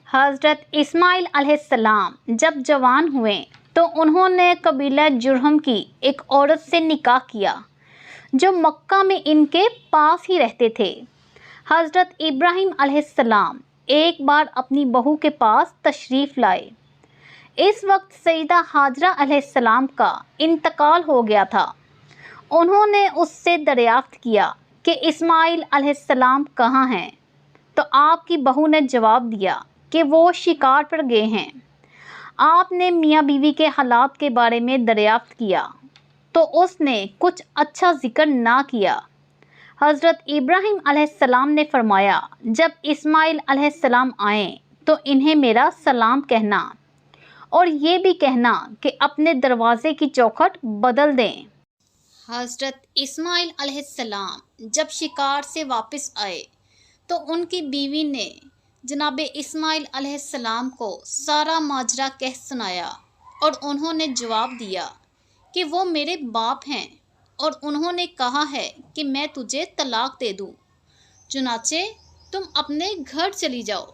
حضرت اسماعیل علیہ السلام جب جوان ہوئے تو انہوں نے قبیلہ جرہم کی ایک عورت سے نکاح کیا جو مکہ میں ان کے پاس ہی رہتے تھے۔ حضرت ابراہیم علیہ السلام ایک بار اپنی بہو کے پاس تشریف لائے۔ اس وقت سیدہ ہاجرہ علیہ السلام کا انتقال ہو گیا تھا۔ انہوں نے اس سے دریافت کیا کہ اسماعیل علیہ السلام کہاں ہیں؟ تو آپ کی بہو نے جواب دیا کہ وہ شکار پر گئے ہیں۔ آپ نے میاں بیوی کے حالات کے بارے میں دریافت کیا تو اس نے کچھ اچھا ذکر نہ کیا۔ حضرت ابراہیم علیہ السلام نے فرمایا، جب اسماعیل علیہ السلام آئیں تو انہیں میرا سلام کہنا اور یہ بھی کہنا کہ اپنے دروازے کی چوکھٹ بدل دیں۔ حضرت اسماعیل علیہ السلام جب شکار سے واپس آئے تو ان کی بیوی نے جناب اسماعیل علیہ السلام کو سارا ماجرا کہہ سنایا اور انہوں نے جواب دیا کہ وہ میرے باپ ہیں اور انہوں نے کہا ہے کہ میں تجھے طلاق دے دوں، چنانچہ تم اپنے گھر چلی جاؤ۔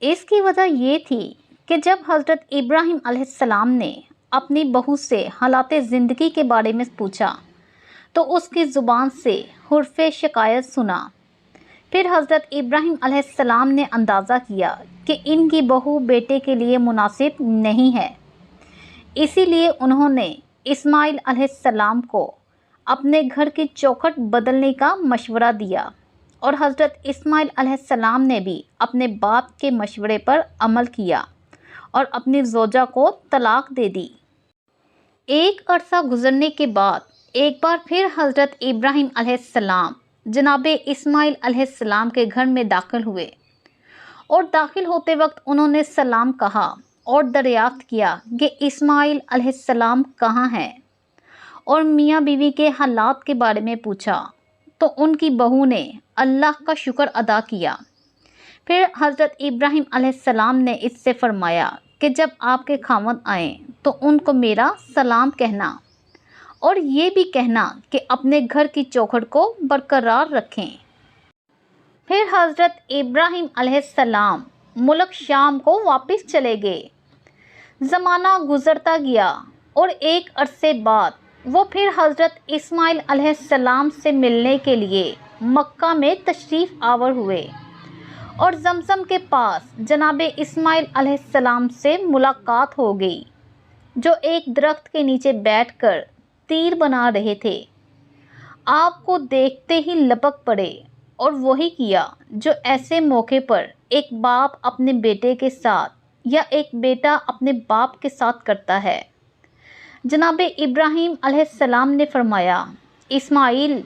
اس کی وجہ یہ تھی کہ جب حضرت ابراہیم علیہ السلام نے اپنی بہو سے حالات زندگی کے بارے میں پوچھا تو اس کی زبان سے حرف شکایت سنا۔ پھر حضرت ابراہیم علیہ السلام نے اندازہ کیا کہ ان کی بہو بیٹے کے لیے مناسب نہیں ہے، اسی لیے انہوں نے اسماعیل علیہ السلام کو اپنے گھر کی چوکھٹ بدلنے کا مشورہ دیا اور حضرت اسماعیل علیہ السلام نے بھی اپنے باپ کے مشورے پر عمل کیا اور اپنی زوجہ کو طلاق دے دی۔ ایک عرصہ گزرنے کے بعد ایک بار پھر حضرت ابراہیم علیہ السلام جناب اسماعیل علیہ السلام کے گھر میں داخل ہوئے اور داخل ہوتے وقت انہوں نے سلام کہا اور دریافت کیا کہ اسماعیل علیہ السلام کہاں ہیں، اور میاں بیوی کے حالات کے بارے میں پوچھا تو ان کی بہو نے اللہ کا شکر ادا کیا۔ پھر حضرت ابراہیم علیہ السلام نے اس سے فرمایا کہ جب آپ کے خاوند آئیں تو ان کو میرا سلام کہنا اور یہ بھی کہنا کہ اپنے گھر کی چوکھٹ کو برقرار رکھیں۔ پھر حضرت ابراہیم علیہ السلام ملک شام کو واپس چلے گئے۔ زمانہ گزرتا گیا اور ایک عرصے بعد وہ پھر حضرت اسماعیل علیہ السلام سے ملنے کے لیے مکہ میں تشریف آور ہوئے اور زمزم کے پاس جناب اسماعیل علیہ السلام سے ملاقات ہو گئی، جو ایک درخت کے نیچے بیٹھ کر تیر بنا رہے تھے۔ آپ کو دیکھتے ہی لپک پڑے اور وہی کیا جو ایسے موقع پر ایک باپ اپنے بیٹے کے ساتھ یا ایک بیٹا اپنے باپ کے ساتھ کرتا ہے۔ جناب ابراہیم علیہ السلام نے فرمایا، اسماعیل،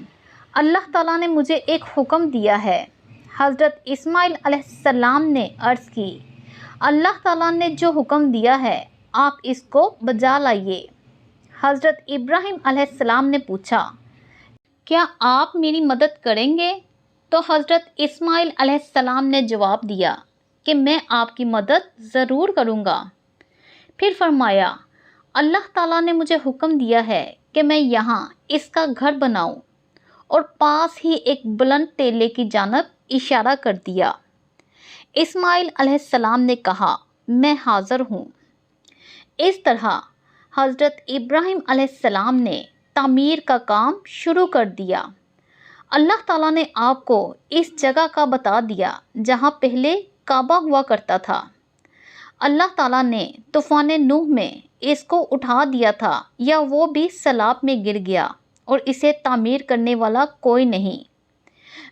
اللہ تعالیٰ نے مجھے ایک حکم دیا ہے۔ حضرت اسماعیل علیہ السلام نے عرض کی، اللہ تعالیٰ نے جو حکم دیا ہے آپ اس کو بجا لائیے۔ حضرت ابراہیم علیہ السلام نے پوچھا، کیا آپ میری مدد کریں گے؟ تو حضرت اسماعیل علیہ السلام نے جواب دیا کہ میں آپ کی مدد ضرور کروں گا۔ پھر فرمایا، اللہ تعالیٰ نے مجھے حکم دیا ہے کہ میں یہاں اس کا گھر بناؤں، اور پاس ہی ایک بلند ٹیلے کی جانب اشارہ کر دیا۔ اسماعیل علیہ السلام نے کہا، میں حاضر ہوں۔ اس طرح حضرت ابراہیم علیہ السلام نے تعمیر کا کام شروع کر دیا۔ اللہ تعالیٰ نے آپ کو اس جگہ کا بتا دیا جہاں پہلے کعبہ ہوا کرتا تھا۔ اللہ تعالیٰ نے طوفان نوح میں اس کو اٹھا دیا تھا، یا وہ بھی سیلاب میں گر گیا اور اسے تعمیر کرنے والا کوئی نہیں۔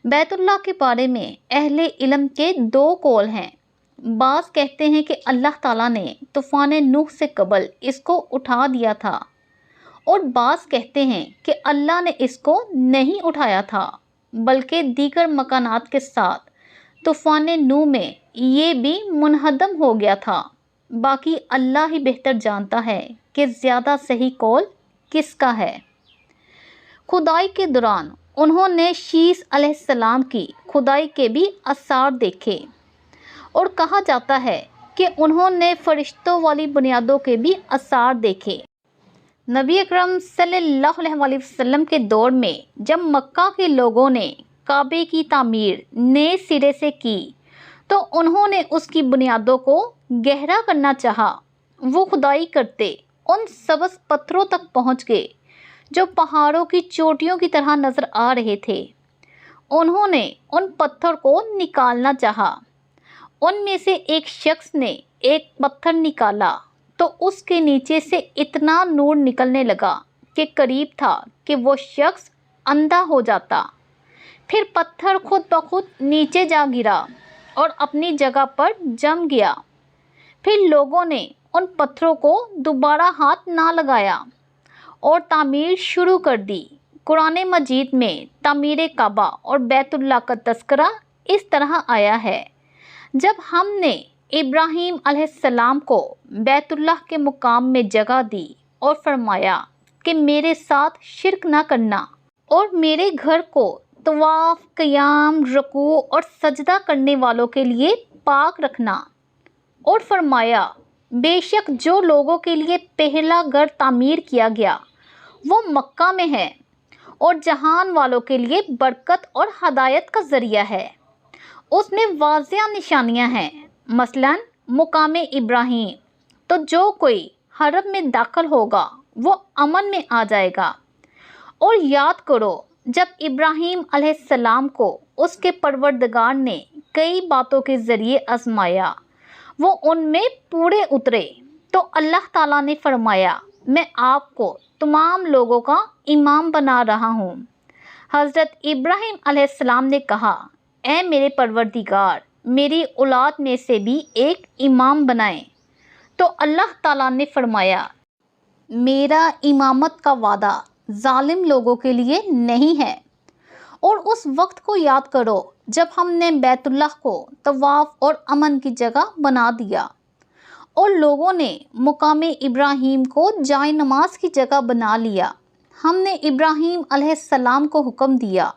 بیت اللہ کے بارے میں اہل علم کے دو قول ہیں۔ بعض کہتے ہیں کہ اللہ تعالیٰ نے طوفان نوح سے قبل اس کو اٹھا دیا تھا، اور بعض کہتے ہیں کہ اللہ نے اس کو نہیں اٹھایا تھا بلکہ دیگر مکانات کے ساتھ طوفان نوح میں یہ بھی منہدم ہو گیا تھا۔ باقی اللہ ہی بہتر جانتا ہے کہ زیادہ صحیح قول کس کا ہے۔ کھدائی کے دوران انہوں نے شیس علیہ السلام کی کھدائی کے بھی آثار دیکھے، اور کہا جاتا ہے کہ انہوں نے فرشتوں والی بنیادوں کے بھی آثار دیکھے۔ نبی اکرم صلی اللہ علیہ وسلم کے دور میں جب مکہ کے لوگوں نے کعبے کی تعمیر نئے سرے سے کی تو انہوں نے اس کی بنیادوں کو گہرا کرنا چاہا۔ وہ کھدائی کرتے ان سبز پتھروں تک پہنچ گئے جو پہاڑوں کی چوٹیوں کی طرح نظر آ رہے تھے۔ انہوں نے ان پتھر کو نکالنا چاہا۔ ان میں سے ایک شخص نے ایک پتھر نکالا تو اس کے نیچے سے اتنا نور نکلنے لگا کہ قریب تھا کہ وہ شخص اندھا ہو جاتا۔ پھر پتھر خود بخود نیچے جا گرا اور اپنی جگہ پر جم گیا۔ پھر لوگوں نے ان پتھروں کو دوبارہ ہاتھ نہ لگایا اور تعمیر شروع کر دی۔ قرآن مجید میں تعمیر کعبہ اور بیت اللہ کا تذکرہ اس طرح آیا ہے: جب ہم نے ابراہیم علیہ السلام کو بیت اللہ کے مقام میں جگہ دی اور فرمایا کہ میرے ساتھ شرک نہ کرنا اور میرے گھر کو طواف، قیام، رکوع اور سجدہ کرنے والوں کے لیے پاک رکھنا، اور فرمایا بے شک جو لوگوں کے لیے پہلا گھر تعمیر کیا گیا وہ مکہ میں ہے اور جہان والوں کے لیے برکت اور ہدایت کا ذریعہ ہے۔ اس میں واضح نشانیاں ہیں، مثلاً مقام ابراہیم، تو جو کوئی حرم میں داخل ہوگا وہ امن میں آ جائے گا۔ اور یاد کرو جب ابراہیم علیہ السلام کو اس کے پروردگار نے کئی باتوں کے ذریعے آزمایا، وہ ان میں پورے اترے، تو اللہ تعالیٰ نے فرمایا میں آپ کو تمام لوگوں کا امام بنا رہا ہوں۔ حضرت ابراہیم علیہ السلام نے کہا اے میرے پروردگار، میری اولاد میں سے بھی ایک امام بنائیں، تو اللہ تعالیٰ نے فرمایا میرا امامت کا وعدہ ظالم لوگوں کے لیے نہیں ہے۔ اور اس وقت کو یاد کرو جب ہم نے بیت اللہ کو طواف اور امن کی جگہ بنا دیا اور لوگوں نے مقام ابراہیم کو جائے نماز کی جگہ بنا لیا۔ ہم نے ابراہیم علیہ السلام کو حکم دیا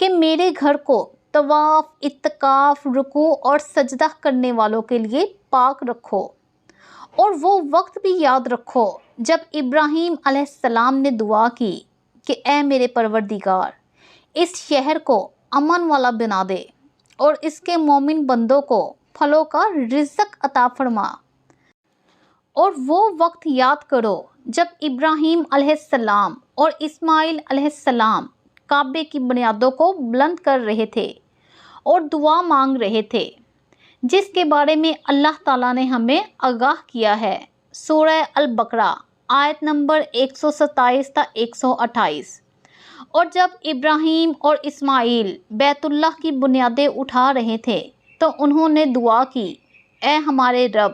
کہ میرے گھر کو طواف، اعتکاف، رکوع اور سجدہ کرنے والوں کے لیے پاک رکھو۔ اور وہ وقت بھی یاد رکھو جب ابراہیم علیہ السلام نے دعا کی کہ اے میرے پروردگار، اس شہر کو امن والا بنا دے اور اس کے مومن بندوں کو پھلوں کا رزق عطا فرما۔ اور وہ وقت یاد کرو جب ابراہیم علیہ السلام اور اسماعیل علیہ السلام کعبے کی بنیادوں کو بلند کر رہے تھے اور دعا مانگ رہے تھے، جس کے بارے میں اللہ تعالیٰ نے ہمیں آگاہ کیا ہے۔ سورہ البقرہ آیت نمبر 127 تا 128۔ اور جب ابراہیم اور اسماعیل بیت اللہ کی بنیادیں اٹھا رہے تھے تو انہوں نے دعا کی اے ہمارے رب،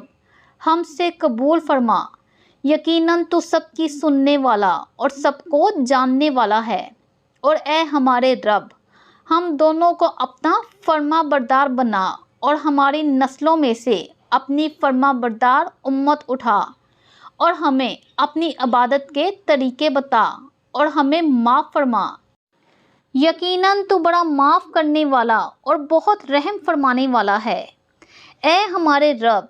ہم سے قبول فرما، یقیناً تو سب کی سننے والا اور سب کو جاننے والا ہے۔ اور اے ہمارے رب، ہم دونوں کو اپنا فرما بردار بنا اور ہماری نسلوں میں سے اپنی فرما بردار امت اٹھا، اور ہمیں اپنی عبادت کے طریقے بتا اور ہمیں معاف فرما۔ یقیناً تو بڑا معاف کرنے والا اور بہت رحم فرمانے والا ہے۔ اے ہمارے رب،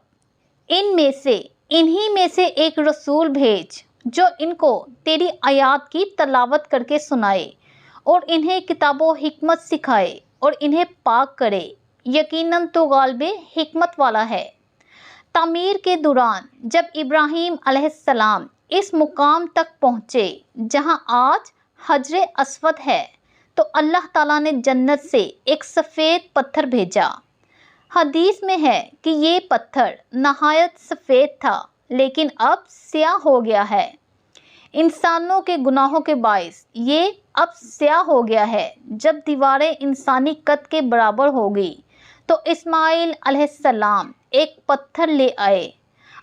انہی میں سے ایک رسول بھیج جو ان کو تیری آیات کی تلاوت کر کے سنائے اور انہیں کتاب و حکمت سکھائے اور انہیں پاک کرے، یقیناً تو غالب حکمت والا ہے۔ تعمیر کے دوران جب ابراہیم علیہ السلام اس مقام تک پہنچے جہاں آج حجر اسود ہے تو اللہ تعالیٰ نے جنت سے ایک سفید پتھر بھیجا۔ حدیث میں ہے کہ یہ پتھر نہایت سفید تھا لیکن اب سیاہ ہو گیا ہے۔ انسانوں کے گناہوں کے باعث یہ اب سیاہ ہو گیا ہے۔ جب دیواریں انسانی قد کے برابر ہو گئی تو اسماعیل علیہ السلام ایک پتھر لے آئے۔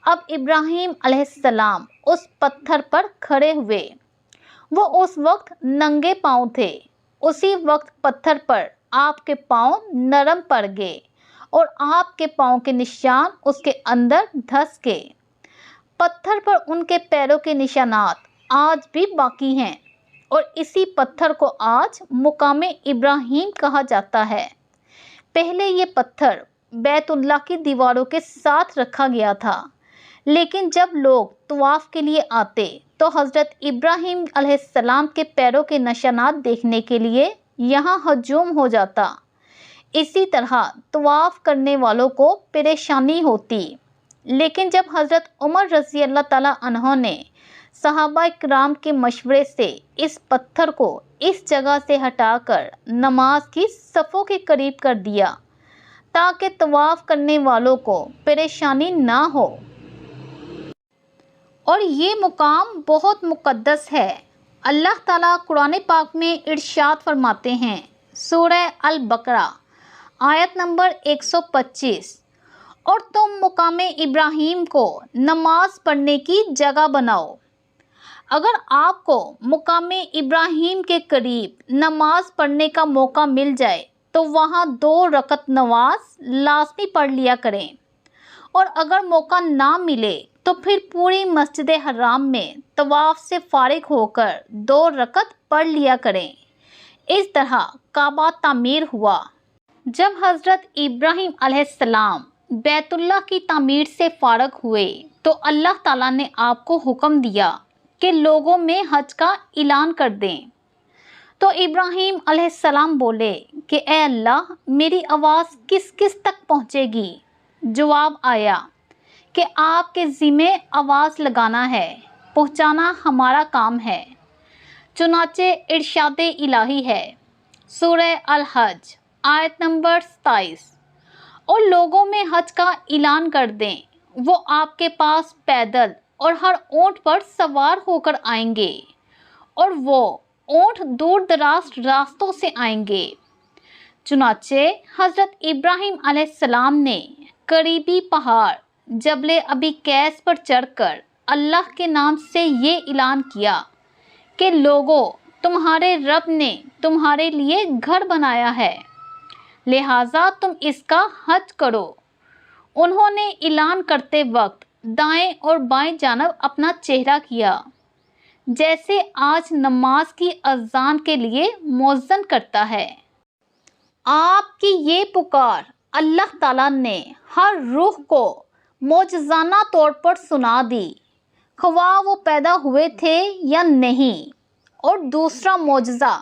اب ابراہیم علیہ السلام اس پتھر پر کھڑے ہوئے۔ وہ اس وقت ننگے پاؤں تھے۔ اسی وقت پتھر پر آپ کے پاؤں نرم پڑ گئے اور آپ کے پاؤں کے نشان اس کے اندر دھس گئے۔ پتھر پر ان کے پیروں کے نشانات آج بھی باقی ہیں اور اسی پتھر کو آج مقام ابراہیم کہا جاتا ہے۔ پہلے یہ پتھر بیت اللہ کی دیواروں کے ساتھ رکھا گیا تھا، لیکن جب لوگ طواف کے لیے آتے تو حضرت ابراہیم علیہ السلام کے پیروں کے نشانات دیکھنے کے لیے یہاں ہجوم ہو جاتا۔ اسی طرح طواف کرنے والوں کو پریشانی ہوتی، لیکن جب حضرت عمر رضی اللہ تعالیٰ عنہ نے صحابہ کرام کے مشورے سے اس پتھر کو اس جگہ سے ہٹا کر نماز کی صفوں کے قریب کر دیا تاکہ طواف کرنے والوں کو پریشانی نہ ہو، اور یہ مقام بہت مقدس ہے۔ اللہ تعالیٰ قرآن پاک میں ارشاد فرماتے ہیں، سورہ البقرہ آیت نمبر 125، اور تم مقام ابراہیم کو نماز پڑھنے کی جگہ بناؤ۔ اگر آپ کو مقام ابراہیم کے قریب نماز پڑھنے کا موقع مل جائے تو وہاں 2 رکعت نماز لازمی پڑھ لیا کریں، اور اگر موقع نہ ملے تو پھر پوری مسجد حرام میں طواف سے فارغ ہو کر 2 رکعت پڑھ لیا کریں۔ اس طرح کعبہ تعمیر ہوا۔ جب حضرت ابراہیم علیہ السلام بیت اللہ کی تعمیر سے فارغ ہوئے تو اللہ تعالیٰ نے آپ کو حکم دیا کہ لوگوں میں حج کا اعلان کر دیں۔ تو ابراہیم علیہ السلام بولے کہ اے اللہ، میری آواز کس کس تک پہنچے گی؟ جواب آیا کہ آپ کے ذمے آواز لگانا ہے، پہنچانا ہمارا کام ہے۔ چنانچہ ارشاد الہی ہے، سورہ الحج آیت نمبر 27، اور لوگوں میں حج کا اعلان کر دیں، وہ آپ کے پاس پیدل اور ہر اونٹ پر سوار ہو کر آئیں گے، اور وہ اونٹ دور دراز راستوں سے آئیں گے۔ چنانچہ حضرت ابراہیم علیہ السلام نے قریبی پہاڑ جبل ابی قیس پر چڑھ کر اللہ کے نام سے یہ اعلان کیا کہ لوگوں، تمہارے رب نے تمہارے لیے گھر بنایا ہے، لہٰذا تم اس کا حج کرو۔ انہوں نے اعلان کرتے وقت دائیں اور بائیں جانب اپنا چہرہ کیا، جیسے آج نماز کی اذان کے لیے مؤذن کرتا ہے۔ آپ کی یہ پکار اللہ تعالیٰ نے ہر روح کو معجزانہ طور پر سنا دی، خواہ وہ پیدا ہوئے تھے یا نہیں۔ اور دوسرا معجزہ،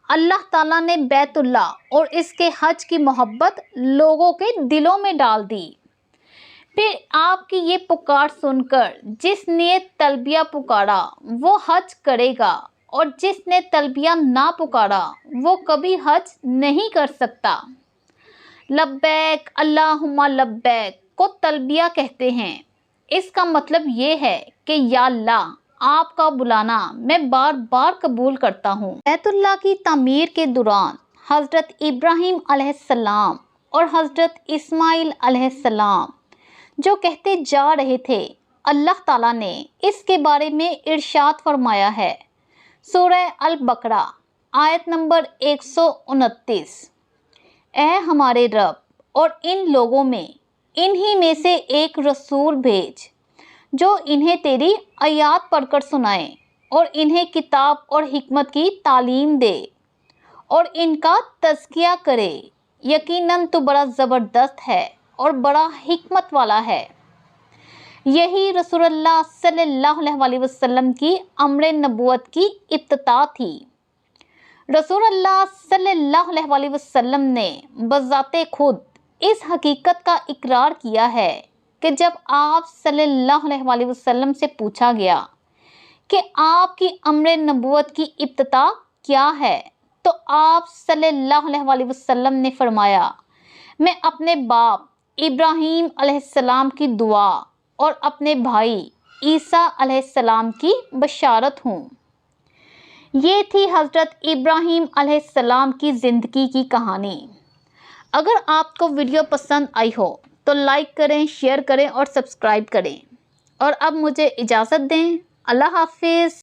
اللہ تعالیٰ نے بیت اللہ اور اس کے حج کی محبت لوگوں کے دلوں میں ڈال دی۔ پھر آپ کی یہ پکار سن کر جس نے تلبیہ پکارا وہ حج کرے گا، اور جس نے تلبیہ نہ پکارا وہ کبھی حج نہیں کر سکتا۔ لبیک اللہم لبیک کو تلبیہ کہتے ہیں۔ اس کا مطلب یہ ہے کہ یا اللہ، آپ کا بلانا میں بار بار قبول کرتا ہوں۔ بیت اللہ کی تعمیر کے دوران حضرت ابراہیم علیہ السلام اور حضرت اسماعیل علیہ السلام جو کہتے جا رہے تھے، اللہ تعالیٰ نے اس کے بارے میں ارشاد فرمایا ہے، سورہ البقرہ آیت نمبر 129، اے ہمارے رب، اور ان لوگوں میں انہی میں سے ایک رسول بھیج جو انہیں تیری آیات پڑھ کر سنائے، اور انہیں کتاب اور حکمت کی تعلیم دے، اور ان کا تزکیہ کرے۔ یقیناً تو بڑا زبردست ہے اور بڑا حکمت والا ہے۔ یہی رسول اللہ صلی اللہ علیہ وسلم کی امر نبوت کی ابتدا تھی۔ رسول اللہ صلی اللہ علیہ وسلم نے بذات خود اس حقیقت کا اقرار کیا ہے کہ جب آپ صلی اللہ علیہ وسلم سے پوچھا گیا کہ آپ کی امر نبوت کی ابتدا کیا ہے، تو آپ صلی اللہ علیہ وسلم نے فرمایا، میں اپنے باپ ابراہیم علیہ السلام کی دعا اور اپنے بھائی عیسیٰ علیہ السلام کی بشارت ہوں۔ یہ تھی حضرت ابراہیم علیہ السلام کی زندگی کی کہانی۔ اگر آپ کو ویڈیو پسند آئی ہو تو لائک کریں، شیئر کریں اور سبسکرائب کریں۔ اور اب مجھے اجازت دیں۔ اللہ حافظ۔